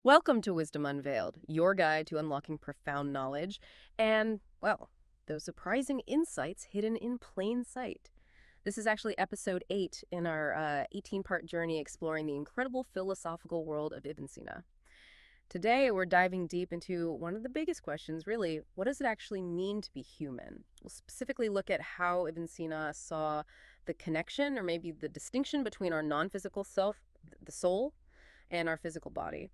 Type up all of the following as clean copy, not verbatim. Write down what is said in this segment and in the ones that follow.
Welcome to Wisdom Unveiled, your guide to unlocking profound knowledge and, well, those surprising insights hidden in plain sight. This is actually episode 8 in our 18-part journey exploring the incredible philosophical world of Ibn Sina. Today, we're diving deep into one of the biggest questions, really. What does it actually mean to be human? We'll specifically look at how Ibn Sina saw the connection, or maybe the distinction between our non-physical self, the soul, and our physical body,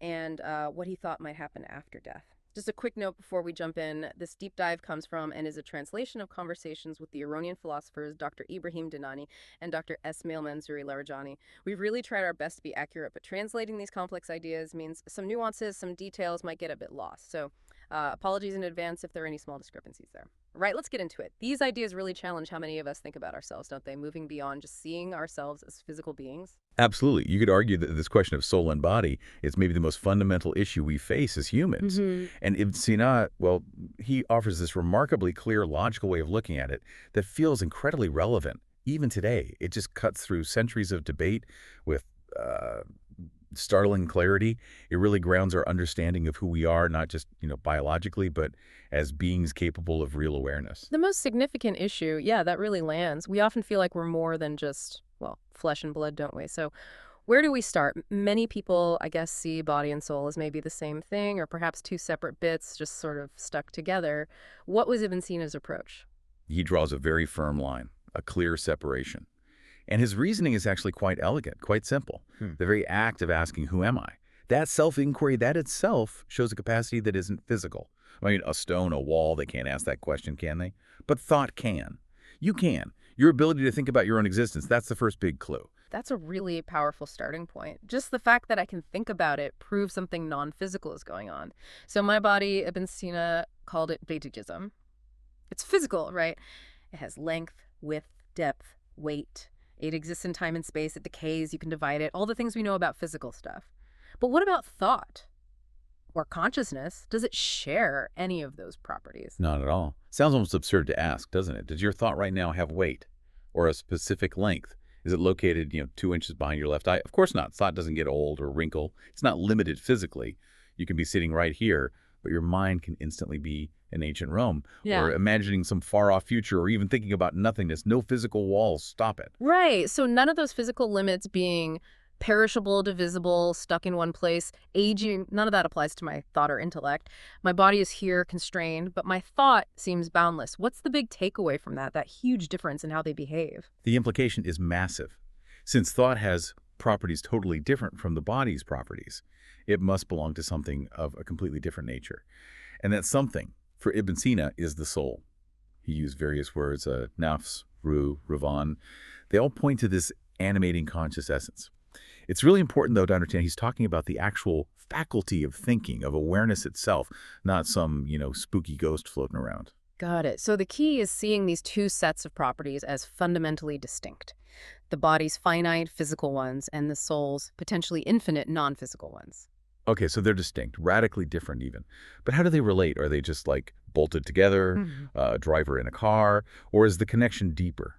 and what he thought might happen after death. Just a quick note before we jump in, this deep dive comes from and is a translation of conversations with the Iranian philosophers Dr. Ibrahim Dinani and Dr. Esmail Manzouri Larijani. We've really tried our best to be accurate, but translating these complex ideas means some nuances, some details might get a bit lost. So apologies in advance if there are any small discrepancies there. Right, let's get into it. These ideas really challenge how many of us think about ourselves, don't they? Moving beyond just seeing ourselves as physical beings. Absolutely. You could argue that this question of soul and body is maybe the most fundamental issue we face as humans. And Ibn Sina, well, he offers this remarkably clear, logical way of looking at it that feels incredibly relevant even today. It just cuts through centuries of debate with startling clarity. It really grounds our understanding of who we are, not just, biologically, but as beings capable of real awareness. The most significant issue, yeah, that really lands. We often feel like we're more than just, well, flesh and blood, don't we? So where do we start? Many people, I guess, see body and soul as maybe the same thing, or perhaps two separate bits just sort of stuck together. What was Ibn Sina's approach? He draws a very firm line, a clear separation. And his reasoning is actually quite elegant, quite simple. The very act of asking, who am I? That self-inquiry, that itself shows a capacity that isn't physical. I mean, a stone, a wall, they can't ask that question, can they? But thought can. You can. Your ability to think about your own existence, that's the first big clue. That's a really powerful starting point. Just the fact that I can think about it proves something non-physical is going on. So my body, Ibn Sina called it vedicism. It's physical, right? It has length, width, depth, weight. It exists in time and space. It decays. You can divide it. All the things we know about physical stuff. But what about thought or consciousness? Does it share any of those properties? Not at all. Sounds almost absurd to ask, doesn't it? Does your thought right now have weight or a specific length? Is it located, 2 inches behind your left eye? Of course not. Thought doesn't get old or wrinkle. It's not limited physically. You can be sitting right here, but your mind can instantly be in ancient Rome, or imagining some far-off future, or even thinking about nothingness. No physical walls stop it. Right. So none of those physical limits being perishable, divisible, stuck in one place, aging, none of that applies to my thought or intellect. My body is here constrained, but my thought seems boundless. What's the big takeaway from that huge difference in how they behave? The implication is massive. Since thought has properties totally different from the body's properties, it must belong to something of a completely different nature. And that something, for Ibn Sina, is the soul. He used various words, nafs, ruh, ravan. They all point to this animating conscious essence. It's really important, though, to understand he's talking about the actual faculty of thinking, of awareness itself, not some, spooky ghost floating around. Got it. So the key is seeing these two sets of properties as fundamentally distinct. The body's finite, physical ones, and the soul's potentially infinite, non-physical ones. Okay, so they're distinct, radically different even. But how do they relate? Are they just like bolted together, a driver in a car, or is the connection deeper?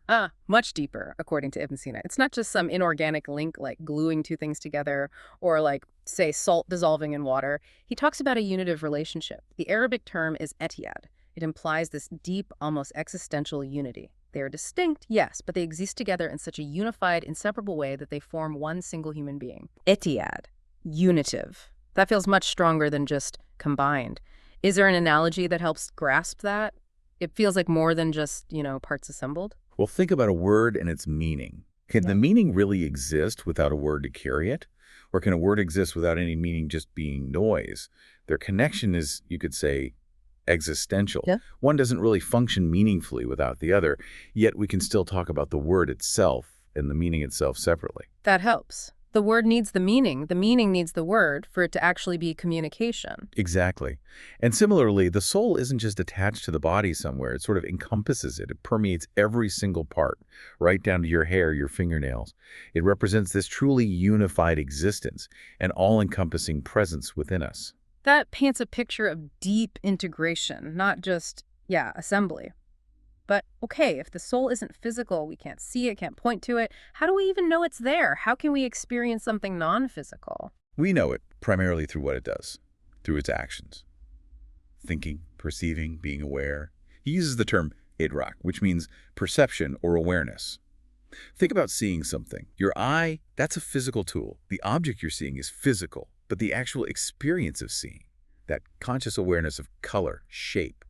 Much deeper, according to Ibn Sina. It's not just some inorganic link like gluing two things together or like, say, salt dissolving in water. He talks about a unitive relationship. The Arabic term is Etiḥād. It implies this deep, almost existential unity. They are distinct, yes, but they exist together in such a unified, inseparable way that they form one single human being. Etiḥād. Unitive. That feels much stronger than just combined. Is there an analogy that helps grasp that? It feels like more than just, parts assembled. Well, think about a word and its meaning. Can the meaning really exist without a word to carry it? Or can a word exist without any meaning just being noise? Their connection is, you could say, existential. One doesn't really function meaningfully without the other, yet we can still talk about the word itself and the meaning itself separately. That helps. The word needs the meaning needs the word for it to actually be communication. Exactly. And similarly, the soul isn't just attached to the body somewhere. It sort of encompasses it. It permeates every single part, right down to your hair, your fingernails. It represents this truly unified existence, an all-encompassing presence within us. That paints a picture of deep integration, not just, assembly. But okay, if the soul isn't physical, we can't see it, can't point to it, how do we even know it's there? How can we experience something non-physical? We know it. Primarily through what it does, through its actions. Thinking, perceiving, being aware. He uses the term idrak, which means perception or awareness. Think about seeing something. Your eye, that's a physical tool. The object you're seeing is physical, but the actual experience of seeing, that conscious awareness of color, shape,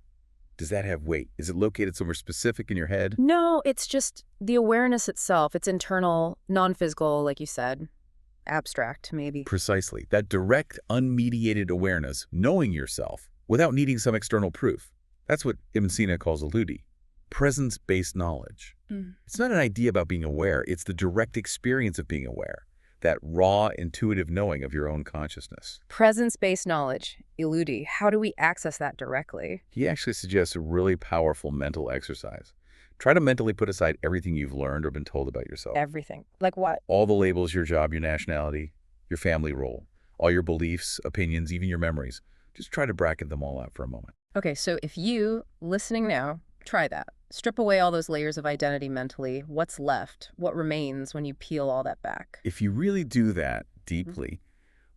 does that have weight? Is it located somewhere specific in your head? No, it's just the awareness itself. It's internal, non-physical, like you said. Abstract, maybe. Precisely. That direct, unmediated awareness, knowing yourself, without needing some external proof. That's what Ibn Sina calls Huduri. Presence-based knowledge. It's not an idea about being aware, it's the direct experience of being aware. That raw, intuitive knowing of your own consciousness. Presence-based knowledge, Huduri. How do we access that directly? He actually suggests a really powerful mental exercise. Try to mentally put aside everything you've learned or been told about yourself. Everything. Like what? All the labels, your job, your nationality, your family role, all your beliefs, opinions, even your memories. Just try to bracket them all out for a moment. Okay, so if you, listening now, try that. Strip away all those layers of identity mentally. What's left? What remains when you peel all that back? If you really do that deeply,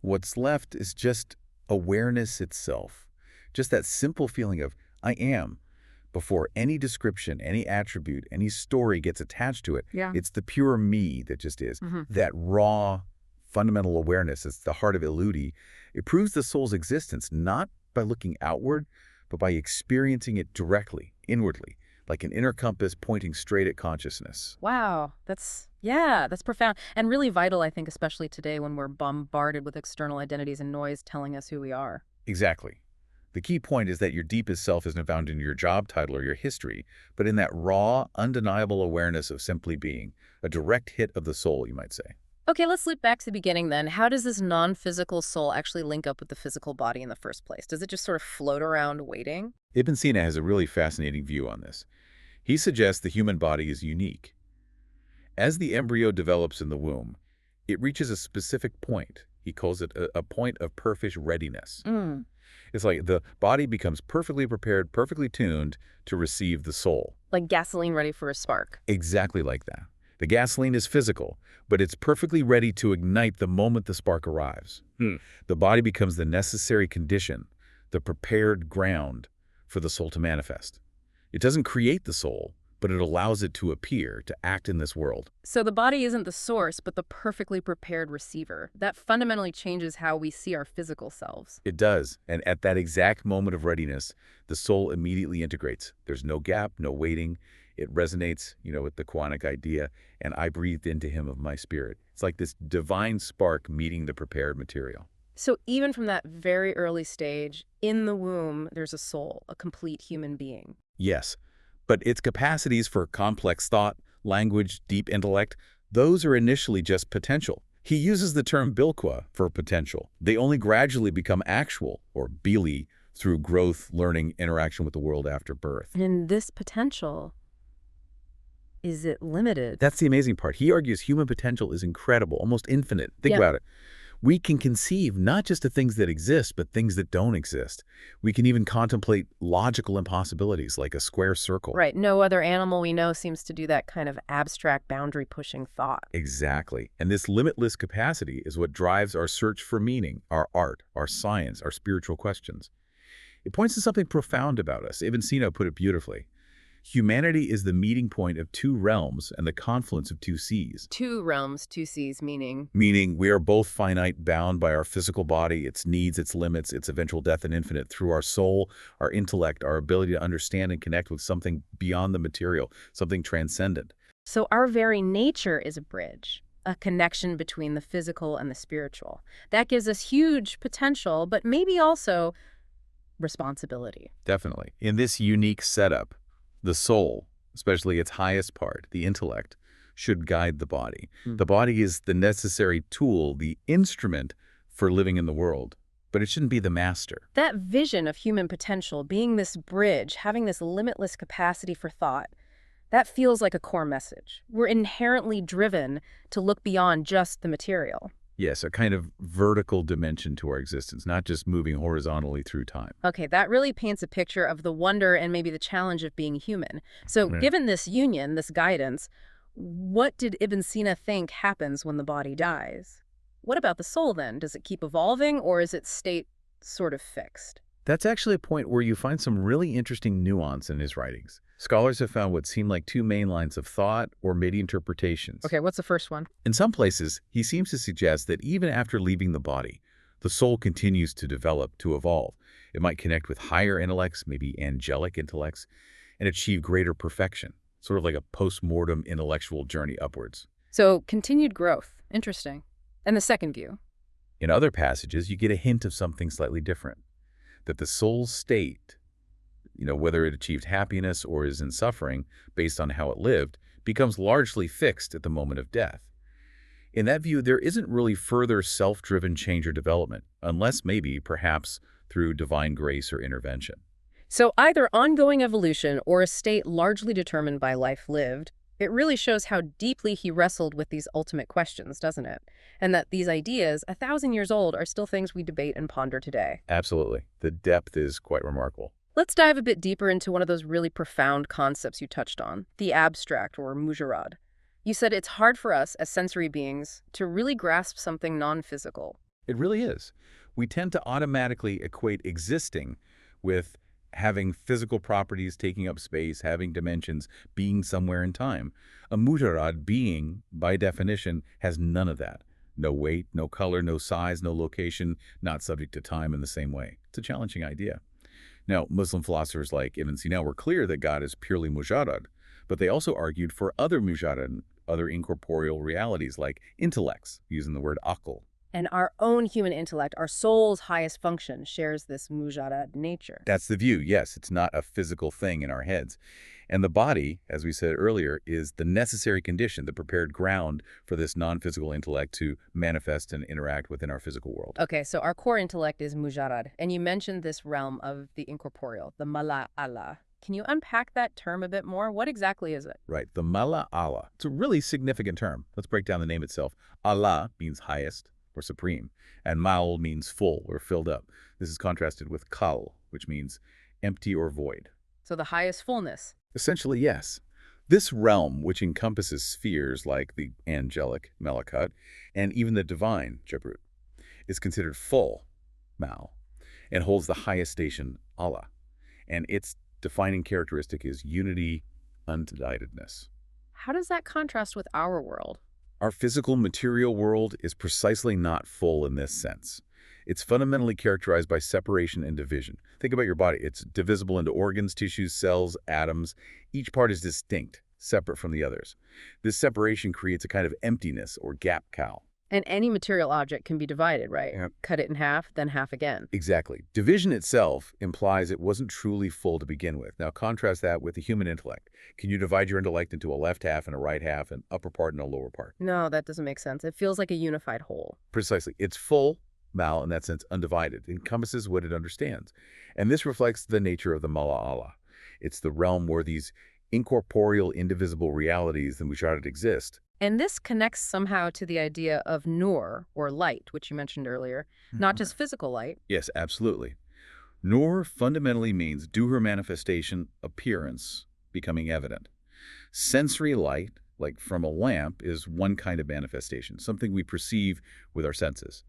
what's left is just awareness itself. Just that simple feeling of, I am, before any description, any attribute, any story gets attached to it. Yeah. It's the pure me that just is. That raw, fundamental awareness, it's the heart of Huduri. It proves the soul's existence, not by looking outward, but by experiencing it directly, inwardly, like an inner compass pointing straight at consciousness. Wow, that's profound and really vital, I think, especially today when we're bombarded with external identities and noise telling us who we are. Exactly. The key point is that your deepest self isn't found in your job title or your history, but in that raw, undeniable awareness of simply being, a direct hit of the soul, you might say. Okay, let's loop back to the beginning then. How does this non-physical soul actually link up with the physical body in the first place? Does it just sort of float around waiting? Ibn Sina has a really fascinating view on this. He suggests the human body is unique. As the embryo develops in the womb, it reaches a specific point. He calls it a point of perfect readiness. It's like the body becomes perfectly prepared, perfectly tuned to receive the soul. Like gasoline ready for a spark. Exactly like that. The gasoline is physical, but it's perfectly ready to ignite the moment the spark arrives. The body becomes the necessary condition, the prepared ground for the soul to manifest. It doesn't create the soul, but it allows it to appear, to act in this world. So the body isn't the source, but the perfectly prepared receiver. That fundamentally changes how we see our physical selves. It does, and at that exact moment of readiness, the soul immediately integrates. There's no gap, no waiting. It resonates, with the Quranic idea, and I breathed into him of my spirit. It's like this divine spark meeting the prepared material. So even from that very early stage, in the womb, there's a soul, a complete human being. Yes, but its capacities for complex thought, language, deep intellect, those are initially just potential. He uses the term bilqua for potential. They only gradually become actual, or bili, through growth, learning, interaction with the world after birth. And this potential, is it limited? That's the amazing part. He argues human potential is incredible, almost infinite. Think about it. We can conceive not just of things that exist, but things that don't exist. We can even contemplate logical impossibilities like a square circle. Right. No other animal we know seems to do that kind of abstract boundary-pushing thought. Exactly. And this limitless capacity is what drives our search for meaning, our art, our science, our spiritual questions. It points to something profound about us. Ibn Sina put it beautifully. Humanity is the meeting point of two realms and the confluence of two seas. Two realms, two seas, meaning? Meaning we are both finite, bound by our physical body, its needs, its limits, its eventual death and infinite, through our soul, our intellect, our ability to understand and connect with something beyond the material, something transcendent. So our very nature is a bridge, a connection between the physical and the spiritual. That gives us huge potential, but maybe also responsibility. Definitely. In this unique setup, the soul, especially its highest part, the intellect, should guide the body. The body is the necessary tool, the instrument for living in the world, but it shouldn't be the master. That vision of human potential, being this bridge, having this limitless capacity for thought, that feels like a core message. We're inherently driven to look beyond just the material. Yes, a kind of vertical dimension to our existence, not just moving horizontally through time. Okay, that really paints a picture of the wonder and maybe the challenge of being human. So given this union, this guidance, what did Ibn Sina think happens when the body dies? what about the soul then? Does it keep evolving, or is its state sort of fixed? That's actually a point where you find some really interesting nuance in his writings. Scholars have found what seem like two main lines of thought or maybe interpretations. Okay, what's the first one? In some places, he seems to suggest that even after leaving the body, the soul continues to develop, to evolve. It might connect with higher intellects, maybe angelic intellects, and achieve greater perfection, sort of like a post-mortem intellectual journey upwards. So, continued growth. Interesting. And the second view? In other passages, you get a hint of something slightly different, that the soul's state, whether it achieved happiness or is in suffering based on how it lived, becomes largely fixed at the moment of death. In that view, there isn't really further self-driven change or development, unless maybe, perhaps, through divine grace or intervention. So either ongoing evolution or a state largely determined by life lived. It really shows how deeply he wrestled with these ultimate questions, doesn't it? And that these ideas, 1,000 years old, are still things we debate and ponder today. Absolutely. The depth is quite remarkable. Let's dive a bit deeper into one of those really profound concepts you touched on, the abstract, or mujarrad. You said it's hard for us as sensory beings to really grasp something non-physical. It really is. We tend to automatically equate existing with having physical properties, taking up space, having dimensions, being somewhere in time. A mujarrad being, by definition, has none of that. No weight, no color, no size, no location, not subject to time in the same way. It's a challenging idea. Now, Muslim philosophers like Ibn Sina were clear that God is purely mujarrad, but they also argued for other mujarrad, other incorporeal realities like intellects, using the word aql. And our own human intellect, our soul's highest function, shares this mujarrad nature. That's the view, yes. It's not a physical thing in our heads. And the body, as we said earlier, is the necessary condition, the prepared ground for this non-physical intellect to manifest and interact within our physical world. Okay, so our core intellect is mujarrad, and you mentioned this realm of the incorporeal, the al-Aʿlā. Can you unpack that term a bit more? What exactly is it? Right, the al-Aʿlā. It's a really significant term. Let's break down the name itself. Allah means highest or supreme, and Ma'al means full or filled up. This is contrasted with Kal, which means empty or void. So the highest fullness. Essentially, yes. This realm, which encompasses spheres like the angelic, Malakut, and even the divine, Jabrut, is considered full, Mal, and holds the highest station, Allah. And its defining characteristic is unity, undividedness. How does that contrast with our world? Our physical material world is precisely not full in this sense. It's fundamentally characterized by separation and division. Think about your body. It's divisible into organs, tissues, cells, atoms. Each part is distinct, separate from the others. This separation creates a kind of emptiness or gap cow. And any material object can be divided, right? Yep. Cut it in half, then half again. Exactly. Division itself implies it wasn't truly full to begin with. Now contrast that with the human intellect. Can you divide your intellect into a left half and a right half, an upper part and a lower part? No, that doesn't make sense. It feels like a unified whole. Precisely. It's full, Mal, in that sense, undivided. It encompasses what it understands. And this reflects the nature of the al-Aʿlā. It's the realm where these incorporeal, indivisible realities, the mujarrad, exist. And this connects somehow to the idea of nur, or light, which you mentioned earlier, not just physical light. Yes, absolutely. Nur fundamentally means duhur manifestation, appearance, becoming evident. Sensory light, like from a lamp, is one kind of manifestation, something we perceive with our senses.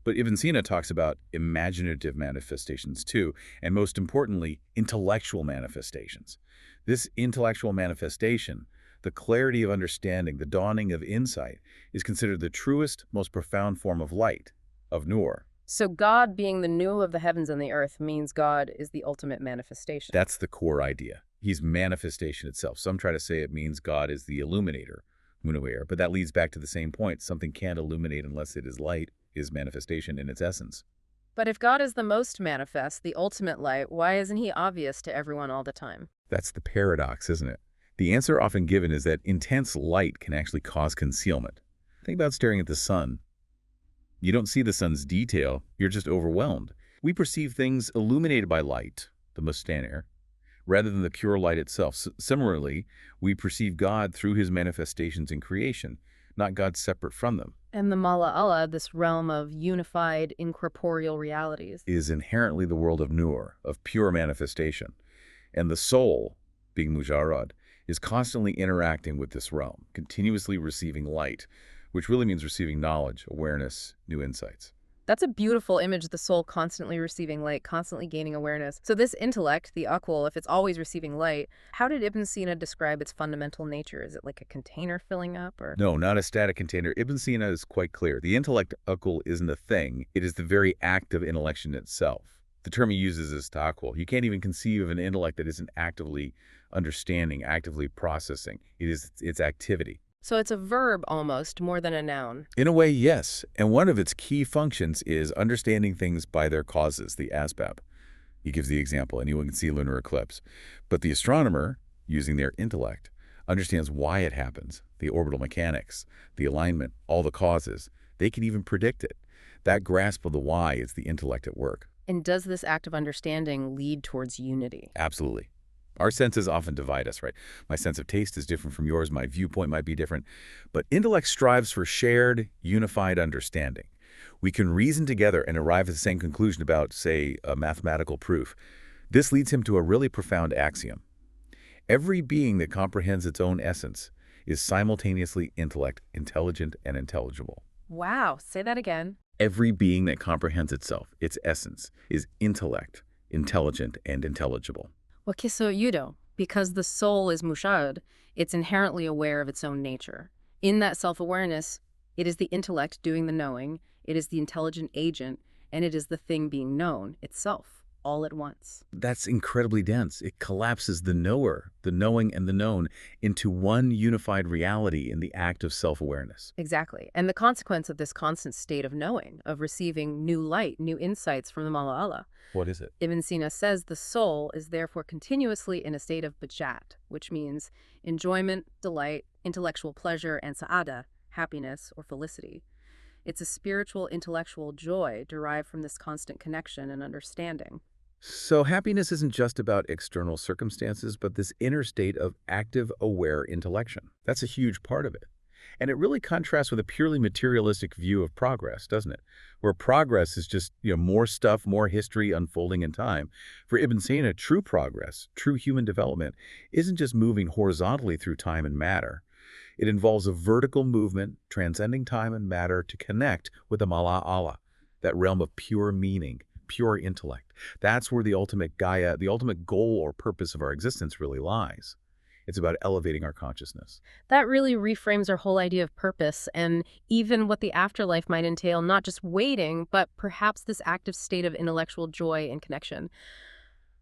But Ibn Sina talks about imaginative manifestations too, and most importantly, intellectual manifestations. This intellectual manifestation, the clarity of understanding, the dawning of insight, is considered the truest, most profound form of light, of nur. So God being the new of the heavens and the earth means God is the ultimate manifestation. That's the core idea. He's manifestation itself. Some try to say it means God is the illuminator, Munawir, but that leads back to the same point. Something can't illuminate unless it is light, is manifestation in its essence. But if God is the most manifest, the ultimate light, why isn't he obvious to everyone all the time? That's the paradox, isn't it? The answer often given is that intense light can actually cause concealment. Think about staring at the sun. You don't see the sun's detail, you're just overwhelmed. We perceive things illuminated by light, the mustanir, rather than the pure light itself. Similarly, we perceive God through his manifestations in creation, not God separate from them. And the al-Aʿlā, this realm of unified incorporeal realities, is inherently the world of nur, of pure manifestation. And the soul, being mujarrad, is constantly interacting with this realm, continuously receiving light, which really means receiving knowledge, awareness, new insights. That's a beautiful image, the soul constantly receiving light, constantly gaining awareness. So this intellect, the aql, if it's always receiving light, how did Ibn Sina describe its fundamental nature? Is it like a container filling up, or? No, not a static container. Ibn Sina is quite clear. The intellect akul isn't a thing. It is the very act of intellection itself. The term he uses is ta'akul. You can't even conceive of an intellect that isn't actively understanding, actively processing. It is its activity. So it's a verb almost, more than a noun. In a way, yes. And one of its key functions is understanding things by their causes, the asbab. He gives the example, anyone can see lunar eclipse. But the astronomer, using their intellect, understands why it happens, the orbital mechanics, the alignment, all the causes. They can even predict it. That grasp of the why is the intellect at work. And does this act of understanding lead towards unity? Absolutely. Our senses often divide us, right? My sense of taste is different from yours. My viewpoint might be different. But intellect strives for shared, unified understanding. We can reason together and arrive at the same conclusion about, say, a mathematical proof. This leads him to a really profound axiom. Every being that comprehends its own essence is simultaneously intellect, intelligent, and intelligible. Wow, say that again. Every being that comprehends itself, its essence, is intellect, intelligent, and intelligible. Wakiso yudo, because the soul is mushahad, it's inherently aware of its own nature. In that self-awareness, it is the intellect doing the knowing, it is the intelligent agent, and it is the thing being known itself, all at once. That's incredibly dense. It collapses the knower, the knowing, and the known into one unified reality in the act of self-awareness. Exactly. And the consequence of this constant state of knowing, of receiving new light, new insights from the al-Aʿlā. What is it? Ibn Sina says the soul is therefore continuously in a state of bajat, which means enjoyment, delight, intellectual pleasure, and sa'ada, happiness or felicity. It's a spiritual, intellectual joy derived from this constant connection and understanding. So happiness isn't just about external circumstances, but this inner state of active, aware intellection. That's a huge part of it. And it really contrasts with a purely materialistic view of progress, doesn't it? Where progress is just, more stuff, more history unfolding in time. For Ibn Sina, true progress, true human development, isn't just moving horizontally through time and matter. It involves a vertical movement, transcending time and matter to connect with the al-Aʿlā, that realm of pure meaning, pure intellect. That's where the ultimate Gaia, the ultimate goal or purpose of our existence really lies. It's about elevating our consciousness. That really reframes our whole idea of purpose and even what the afterlife might entail, not just waiting, but perhaps this active state of intellectual joy and connection.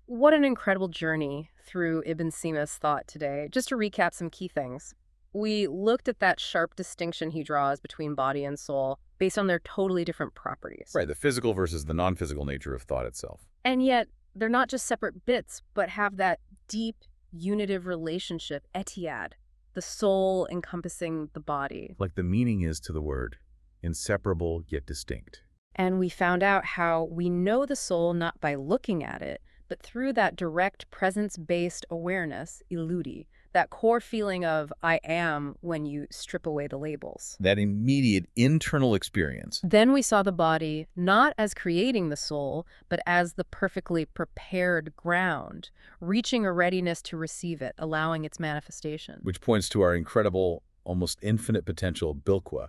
What an incredible journey through Ibn Sina's thought today. Just to recap some key things. We looked at that sharp distinction he draws between body and soul based on their totally different properties. Right, the physical versus the non-physical nature of thought itself. And yet, they're not just separate bits, but have that deep, unitive relationship, Etiḥād, the soul encompassing the body. Like the meaning is to the word, inseparable yet distinct. And we found out how we know the soul not by looking at it, but through that direct presence-based awareness, iludi, that core feeling of I am when you strip away the labels. That immediate internal experience. Then we saw the body not as creating the soul, but as the perfectly prepared ground, reaching a readiness to receive it, allowing its manifestation. Which points to our incredible, almost infinite potential, bilqua,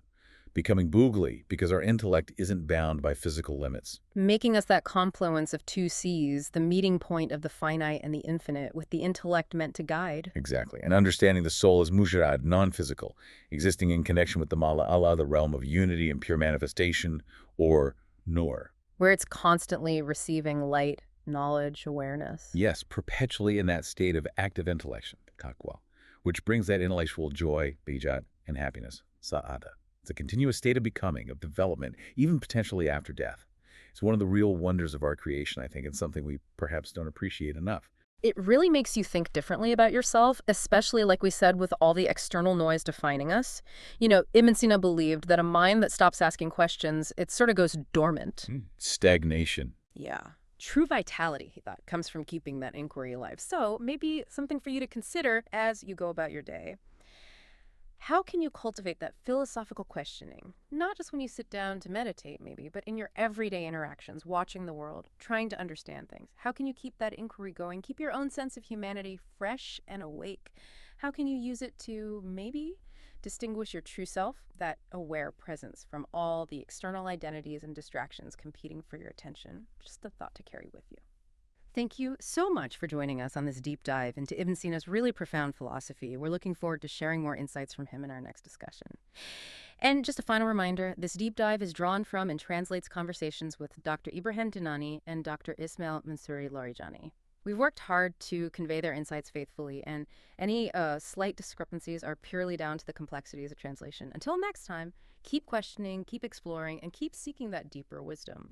becoming boogli, because our intellect isn't bound by physical limits. Making us that confluence of two C's, the meeting point of the finite and the infinite, with the intellect meant to guide. Exactly. And understanding the soul as mujarrad, non-physical, existing in connection with the al-Aʿlā, the realm of unity and pure manifestation, or nur. Where it's constantly receiving light, knowledge, awareness. Yes, perpetually in that state of active intellection, taqwa, which brings that intellectual joy, bijat, and happiness, sa'ada. It's a continuous state of becoming, of development, even potentially after death. It's one of the real wonders of our creation, I think, and something we perhaps don't appreciate enough. It really makes you think differently about yourself, especially, like we said, with all the external noise defining us. Ibn Sina believed that a mind that stops asking questions, it sort of goes dormant. Stagnation. Yeah. True vitality, he thought, comes from keeping that inquiry alive. So maybe something for you to consider as you go about your day. How can you cultivate that philosophical questioning? Not just when you sit down to meditate, maybe, but in your everyday interactions, watching the world, trying to understand things. How can you keep that inquiry going? Keep your own sense of humanity fresh and awake. How can you use it to maybe Distinguish your true self, that aware presence, from all the external identities and distractions competing for your attention. Just a thought to carry with you. Thank you so much for joining us on this deep dive into Ibn Sina's really profound philosophy. We're looking forward to sharing more insights from him in our next discussion. And just a final reminder, this deep dive is drawn from and translates conversations with Dr. Ibrahim Dinani and Dr. Ismail Mansouri Larijani. We've worked hard to convey their insights faithfully, and any slight discrepancies are purely down to the complexities of translation. Until next time, keep questioning, keep exploring, and keep seeking that deeper wisdom.